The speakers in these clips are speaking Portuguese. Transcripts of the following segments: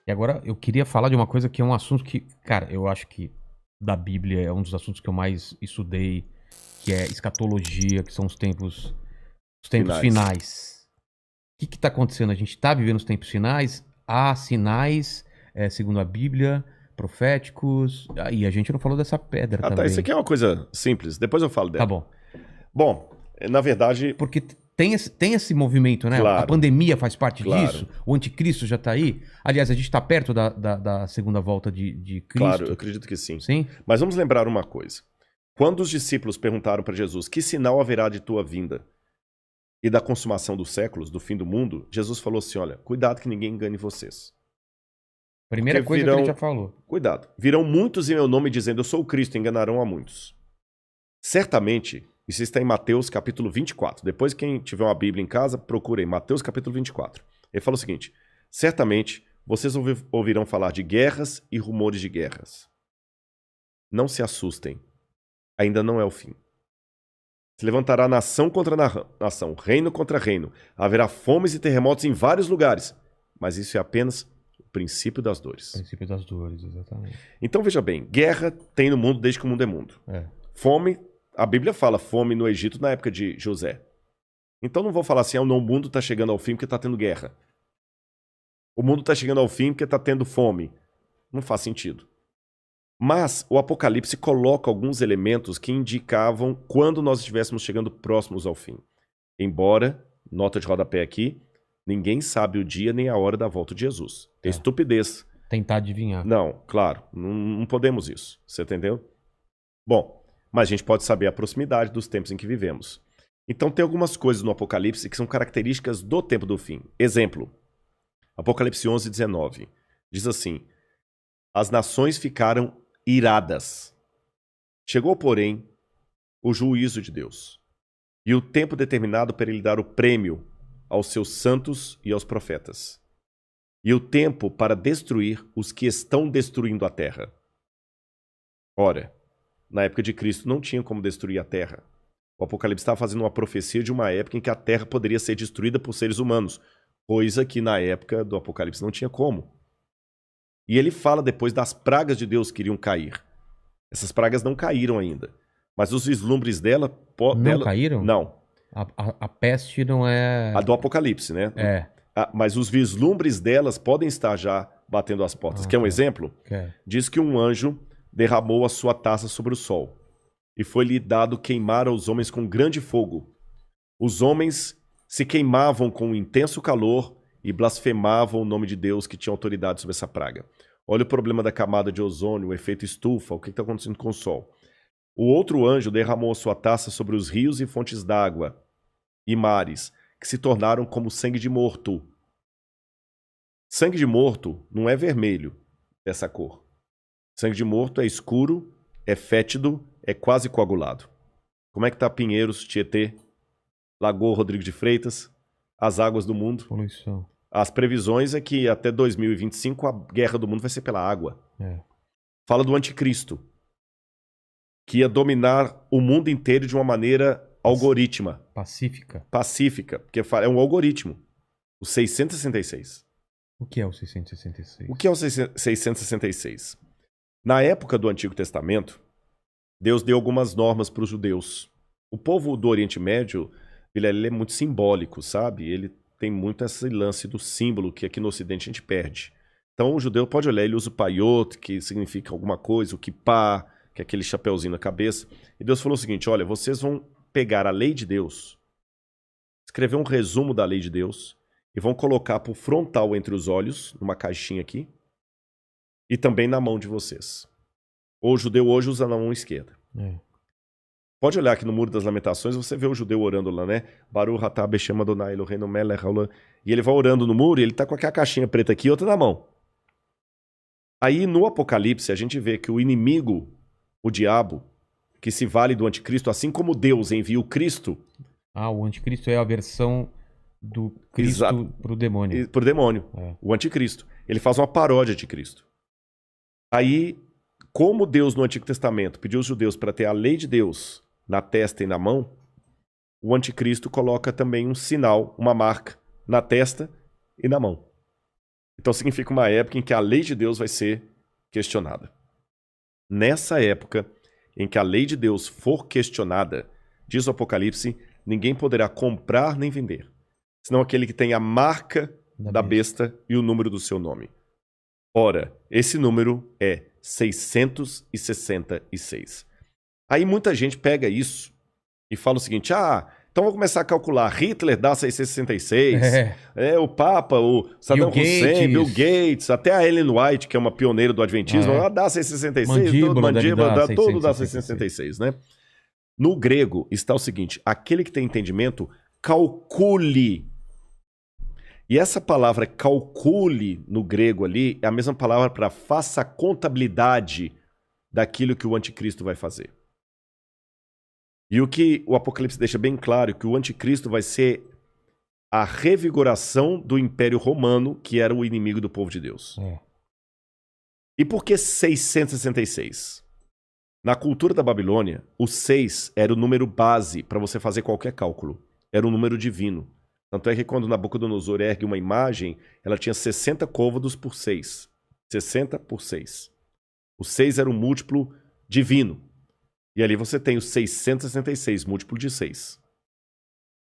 E agora eu queria falar de uma coisa que é um assunto que, cara, eu acho que da Bíblia é um dos assuntos que eu mais estudei, que é escatologia, que são os tempos Finais. finais. O que está acontecendo? A gente está vivendo os tempos finais, há sinais, segundo a Bíblia, proféticos, e a gente não falou dessa pedra Ah, tá. Isso também. aqui é uma coisa simples. Depois eu falo Tá dela. bom. Bom, na verdade, Porque tem esse movimento, né? A claro, pandemia faz parte claro, disso, o anticristo já está aí. Aliás, a gente está perto da segunda volta de claro, eu Cristo, acredito que sim. sim? Mas vamos lembrar uma coisa. Quando os discípulos perguntaram para Jesus: que sinal haverá de tua vinda e da consumação dos séculos, do fim do mundo, Jesus falou assim: olha, cuidado que ninguém engane vocês. Porque Primeira coisa que ele já virão, falou. cuidado, virão muitos em meu nome dizendo: eu sou o Cristo, enganarão a muitos. Certamente, isso está em Mateus capítulo 24. Depois, quem tiver uma Bíblia em casa, procure em Mateus capítulo 24. Ele fala o seguinte: certamente vocês ouvirão falar de guerras e rumores de guerras. Não se assustem, ainda não é o fim. Se levantará nação contra nação, reino contra reino. Haverá fomes e terremotos em vários lugares. Mas isso é apenas o princípio das dores. Princípio das dores, exatamente. Então veja bem, guerra tem no mundo desde que o mundo é mundo. É. Fome, a Bíblia fala fome no Egito na época de José. Então não vou falar assim, não, o mundo está chegando ao fim porque está tendo guerra. O mundo está chegando ao fim porque está tendo fome. Não faz sentido. Mas o Apocalipse coloca alguns elementos que indicavam quando nós estivéssemos chegando próximos ao fim. Embora, nota de rodapé aqui, ninguém sabe o dia nem a hora da volta de Jesus. É estupidez. Tentar adivinhar. Não, claro, não podemos isso. Você entendeu? Bom, mas a gente pode saber a proximidade dos tempos em que vivemos. Então tem algumas coisas no Apocalipse que são características do tempo do fim. Exemplo, Apocalipse 11, 19. Diz assim: as nações ficaram iradas. Chegou, porém, o juízo de Deus e o tempo determinado para ele dar o prêmio aos seus santos e aos profetas, e o tempo para destruir os que estão destruindo a terra. Ora, na época de Cristo não tinha como destruir a terra. O Apocalipse estava fazendo uma profecia de uma época em que a terra poderia ser destruída por seres humanos, coisa que na época do Apocalipse não tinha como. E ele fala depois das pragas de Deus que iriam cair. Essas pragas não caíram ainda, mas os vislumbres dela... Não caíram? Não, A peste não a é. do Apocalipse, né? É. Mas os vislumbres delas podem estar já batendo as portas. Ah, Quer um tá. exemplo? Quer. Diz que um anjo derramou a sua taça sobre o sol, e foi-lhe dado queimar aos homens com grande fogo. Os homens se queimavam com um intenso calor e blasfemavam o nome de Deus que tinha autoridade sobre essa praga. Olha o problema da camada de ozônio, o efeito estufa, o que está acontecendo com o sol. O outro anjo derramou a sua taça sobre os rios e fontes d'água e mares, que se tornaram como sangue de morto. Sangue de morto não é vermelho, dessa cor. Sangue de morto é escuro, é fétido, é quase coagulado. Como é que tá Pinheiros, Tietê, Lagoa Rodrigo de Freitas, as águas do mundo? Poluição. As previsões é que até 2025 a guerra do mundo vai ser pela água. É. Fala do anticristo, que ia dominar o mundo inteiro de uma maneira algorítmica, Pacífica. pacífica, porque é um algoritmo. O 666. O que é o 666? O que é o 666? Na época do Antigo Testamento, Deus deu algumas normas para os judeus. O povo do Oriente Médio, ele é muito simbólico, sabe? Ele tem muito esse lance do símbolo que aqui no Ocidente a gente perde. Então o judeu pode olhar, ele usa o paiot, que significa alguma coisa, o kippah, que é aquele chapeuzinho na cabeça. E Deus falou o seguinte: olha, vocês vão pegar a lei de Deus, escrever um resumo da lei de Deus e vão colocar por frontal entre os olhos, numa caixinha aqui, e também na mão de vocês. O judeu hoje usa na mão esquerda. É. Pode olhar aqui no Muro das Lamentações, você vê o judeu orando lá, né? Baruch atah Beshem Adonai Eloheinu melech haolam. E ele vai orando no muro e ele tá com aquela caixinha preta aqui e outra na mão. Aí no Apocalipse a gente vê que o inimigo, o diabo, que se vale do anticristo, assim como Deus envia o Cristo... Ah, o anticristo é a versão do Cristo pro demônio. Pro demônio, É. o anticristo. Ele faz uma paródia de Cristo. Aí, como Deus no Antigo Testamento pediu aos judeus para ter a lei de Deus na testa e na mão, o anticristo coloca também um sinal, uma marca, na testa e na mão. Então significa uma época em que a lei de Deus vai ser questionada. Nessa época em que a lei de Deus for questionada, diz o Apocalipse, ninguém poderá comprar nem vender, senão aquele que tem a marca da besta e o número do seu nome. Ora, esse número é 666. Aí muita gente pega isso e fala o seguinte, então vou começar a calcular, Hitler dá 666, o Papa, o Saddam Hussein, Bill Gates, até a Ellen White, que é uma pioneira do Adventismo, ela dá 666, mandíbula, todo dá 666, né? No grego está o seguinte, aquele que tem entendimento, calcule. E essa palavra calcule no grego ali é a mesma palavra para faça a contabilidade daquilo que o anticristo vai fazer. E o que o Apocalipse deixa bem claro é que o anticristo vai ser a revigoração do Império Romano, que era o inimigo do povo de Deus. E por que 666? Na cultura da Babilônia, o 6 era o número base para você fazer qualquer cálculo. Era um número divino. Tanto é que quando Nabucodonosor ergue uma imagem, ela tinha 60 côvados por 6. 60 por 6. O 6 era um múltiplo divino. E ali você tem o 666, múltiplo de 6.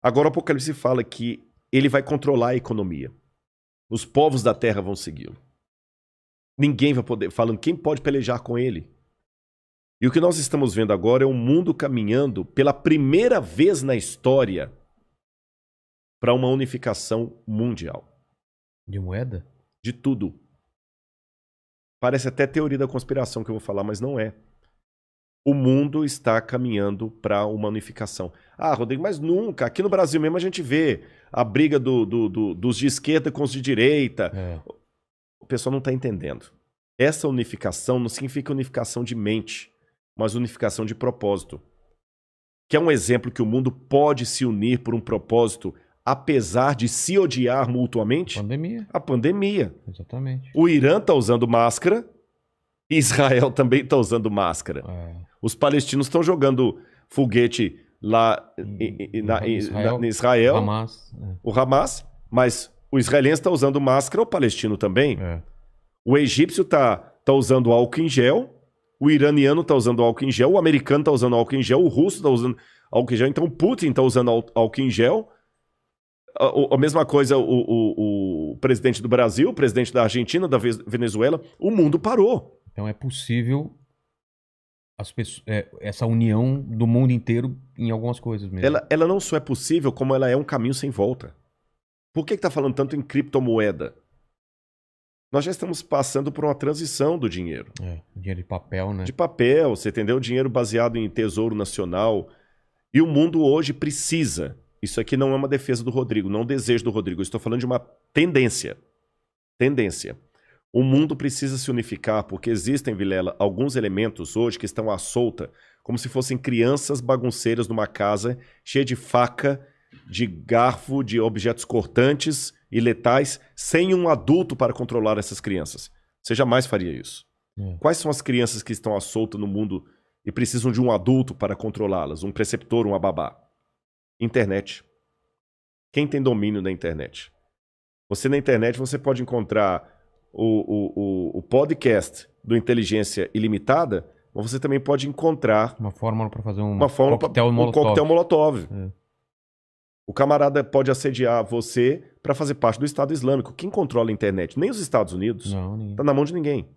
Agora o Apocalipse fala que ele vai controlar a economia. Os povos da terra vão segui-lo. Ninguém vai poder, falando quem pode pelejar com ele. E o que nós estamos vendo agora é o mundo caminhando pela primeira vez na história para uma unificação mundial. De moeda? De tudo. Parece até teoria da conspiração que eu vou falar, mas não é. O mundo está caminhando para uma unificação. Rodrigo, mas nunca. Aqui no Brasil mesmo a gente vê a briga dos de esquerda com os de direita. O pessoal não está entendendo. Essa unificação não significa unificação de mente, mas unificação de propósito. Que é um exemplo que o mundo pode se unir por um propósito, apesar de se odiar mutuamente? A pandemia. Exatamente. O Irã está usando máscara, Israel também está usando máscara. Os palestinos estão jogando foguete lá em Israel, o Hamas, mas o israelense está usando máscara, o palestino também. O egípcio está usando álcool em gel, o iraniano está usando álcool em gel, o americano está usando álcool em gel, o russo está usando álcool em gel, então o Putin está usando álcool em gel. A mesma coisa o presidente do Brasil, o presidente da Argentina, da Venezuela, o mundo parou. Então é possível essa união do mundo inteiro em algumas coisas mesmo. Ela não só é possível, como ela é um caminho sem volta. Por que está falando tanto em criptomoeda? Nós já estamos passando por uma transição do dinheiro. Dinheiro de papel, né? De papel, você entendeu? Dinheiro baseado em tesouro nacional. E o mundo hoje precisa. Isso aqui não é uma defesa do Rodrigo, não é um desejo do Rodrigo. Eu estou falando de uma tendência. Tendência. O mundo precisa se unificar porque existem, Vilela, alguns elementos hoje que estão à solta, como se fossem crianças bagunceiras numa casa cheia de faca, de garfo, de objetos cortantes e letais, sem um adulto para controlar essas crianças. Você jamais faria isso. Quais são as crianças que estão à solta no mundo e precisam de um adulto para controlá-las? Um preceptor, uma babá? Internet. Quem tem domínio da internet? Você na internet você pode encontrar o podcast do Inteligência Ilimitada, mas você também pode encontrar uma fórmula para fazer um coquetel molotov. O camarada pode assediar você para fazer parte do Estado Islâmico. Quem controla a internet? Nem os Estados Unidos. Não, está na mão de ninguém.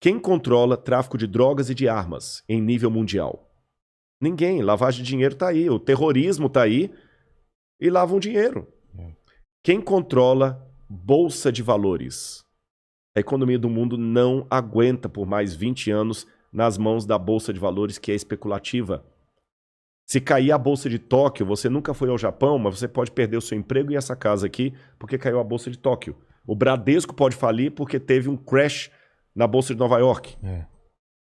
Quem controla tráfico de drogas e de armas em nível mundial? Ninguém. Lavagem de dinheiro está aí. O terrorismo está aí e lavam dinheiro. Quem controla bolsa de valores? A economia do mundo não aguenta por mais 20 anos nas mãos da bolsa de valores que é especulativa. Se cair a bolsa de Tóquio, você nunca foi ao Japão, mas você pode perder o seu emprego e essa casa aqui porque caiu a bolsa de Tóquio. O Bradesco pode falir porque teve um crash na bolsa de Nova York.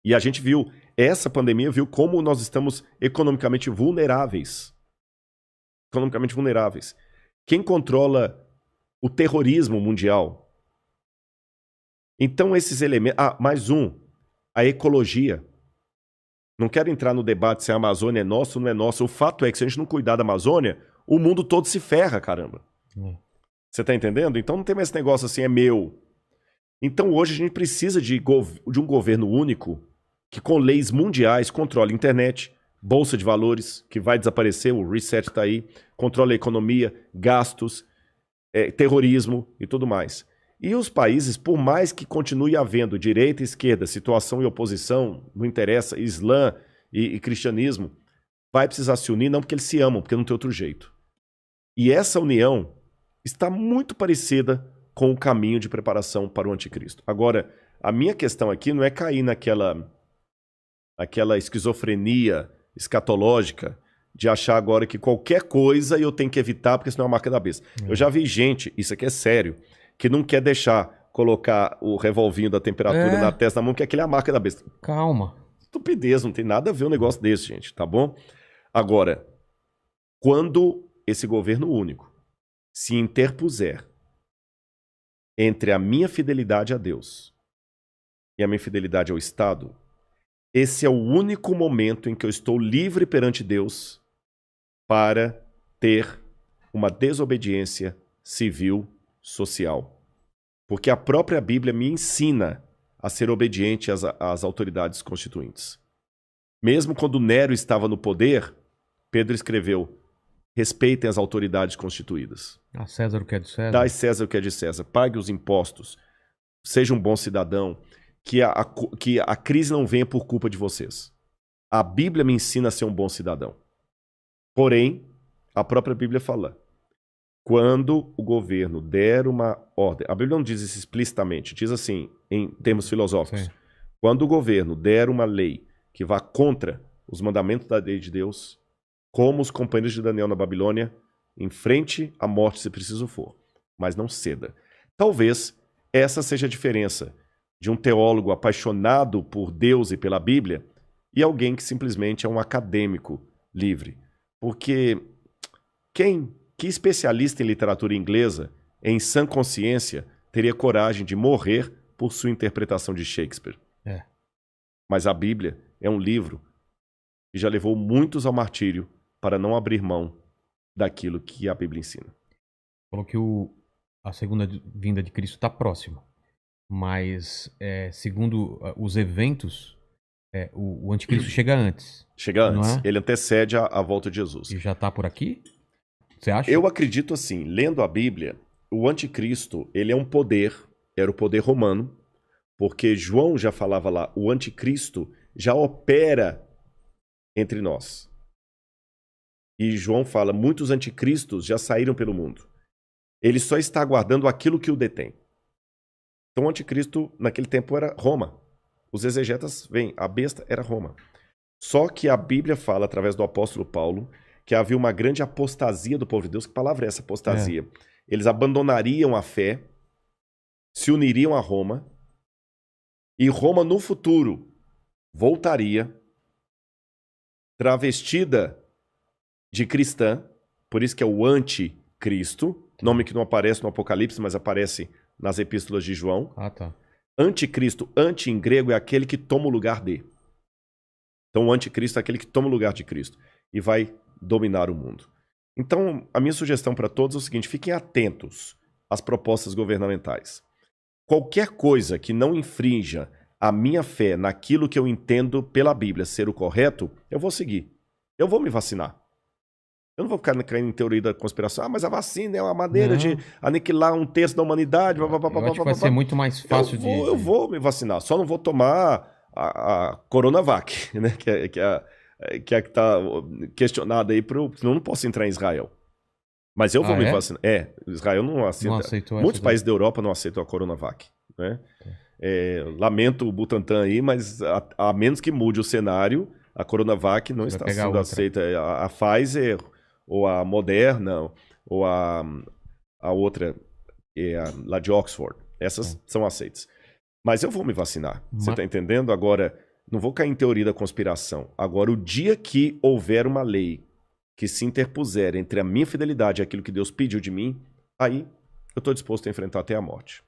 E a gente viu, essa pandemia viu como nós estamos economicamente vulneráveis. Economicamente vulneráveis. Quem controla o terrorismo mundial? Então esses elementos... mais um. A ecologia. Não quero entrar no debate se a Amazônia é nossa ou não é nossa. O fato é que se a gente não cuidar da Amazônia, o mundo todo se ferra, caramba. Você tá entendendo? Então não tem mais esse negócio assim, é meu. Então hoje a gente precisa de um governo único que com leis mundiais controle a internet, bolsa de valores, que vai desaparecer, o reset está aí, controle a economia, gastos, terrorismo e tudo mais. E os países, por mais que continue havendo direita e esquerda, situação e oposição, não interessa, Islã e cristianismo, vai precisar se unir, não porque eles se amam, porque não tem outro jeito. E essa união está muito parecida com o caminho de preparação para o anticristo. Agora, a minha questão aqui não é cair naquela esquizofrenia escatológica de achar agora que qualquer coisa eu tenho que evitar porque senão é a marca da besta. Eu já vi gente, isso aqui é sério, que não quer deixar colocar o revolvinho da temperatura na testa da mão, que aquele é a marca da besta. Calma. Estupidez, não tem nada a ver um negócio desse, gente, tá bom? Agora, quando esse governo único se interpuser entre a minha fidelidade a Deus e a minha fidelidade ao Estado, esse é o único momento em que eu estou livre perante Deus para ter uma desobediência civil, social. Porque a própria Bíblia me ensina a ser obediente às autoridades constituintes. Mesmo quando Nero estava no poder, Pedro escreveu: respeitem as autoridades constituídas. A César o que é de César. Dai César o que é de César. Pague os impostos. Seja um bom cidadão. Que a crise não venha por culpa de vocês. A Bíblia me ensina a ser um bom cidadão. Porém, a própria Bíblia fala: quando o governo der uma ordem... A Bíblia não diz isso explicitamente, diz assim, em termos filosóficos. Sim. Quando o governo der uma lei que vá contra os mandamentos da lei de Deus, como os companheiros de Daniel na Babilônia, enfrente a morte se preciso for, mas não ceda. Talvez essa seja a diferença de um teólogo apaixonado por Deus e pela Bíblia e alguém que simplesmente é um acadêmico livre. Porque que especialista em literatura inglesa, em sã consciência, teria coragem de morrer por sua interpretação de Shakespeare? Mas a Bíblia é um livro que já levou muitos ao martírio para não abrir mão daquilo que a Bíblia ensina. Falou que a segunda vinda de Cristo está próxima. Mas, segundo os eventos, o anticristo chega antes. Chega antes. Não é? Ele antecede a volta de Jesus. E já está por aqui? Você acha? Eu acredito assim, lendo a Bíblia, o anticristo, ele é um poder, era o poder romano, porque João já falava lá, o anticristo já opera entre nós. E João fala, muitos anticristos já saíram pelo mundo. Ele só está aguardando aquilo que o detém. Então o anticristo naquele tempo era Roma. Os exegetas veem, a besta era Roma. Só que a Bíblia fala, através do apóstolo Paulo, que havia uma grande apostasia do povo de Deus. Que palavra é essa, apostasia? Eles abandonariam a fé, se uniriam a Roma, e Roma no futuro voltaria travestida de cristã, por isso que é o anticristo, nome que não aparece no Apocalipse, mas aparece nas epístolas de João. Ah, tá. Anticristo, anti em grego, é aquele que toma o lugar de. Então o anticristo é aquele que toma o lugar de Cristo e vai dominar o mundo. Então a minha sugestão para todos é o seguinte, fiquem atentos às propostas governamentais. Qualquer coisa que não infrinja a minha fé naquilo que eu entendo pela Bíblia ser o correto, eu vou seguir. Eu vou me vacinar. Eu não vou ficar caindo em teoria da conspiração. Ah, mas a vacina é uma maneira de aniquilar um terço da humanidade. Eu acho que vai ser muito mais fácil Eu vou me vacinar. Só não vou tomar a Coronavac, né? Que está questionada aí, senão eu não posso entrar em Israel. Mas eu vou me vacinar. Israel não aceita. Não aceitou. Muitos países da Europa não aceitam a Coronavac, né? Lamento o Butantan aí, mas a menos que mude o cenário, a Coronavac não está sendo aceita. A Pfizer, ou a Moderna, ou a outra, lá de Oxford. Essas são aceitas. Mas eu vou me vacinar. Você está entendendo? Agora, não vou cair em teoria da conspiração. Agora, o dia que houver uma lei que se interpuser entre a minha fidelidade e aquilo que Deus pediu de mim, aí eu estou disposto a enfrentar até a morte.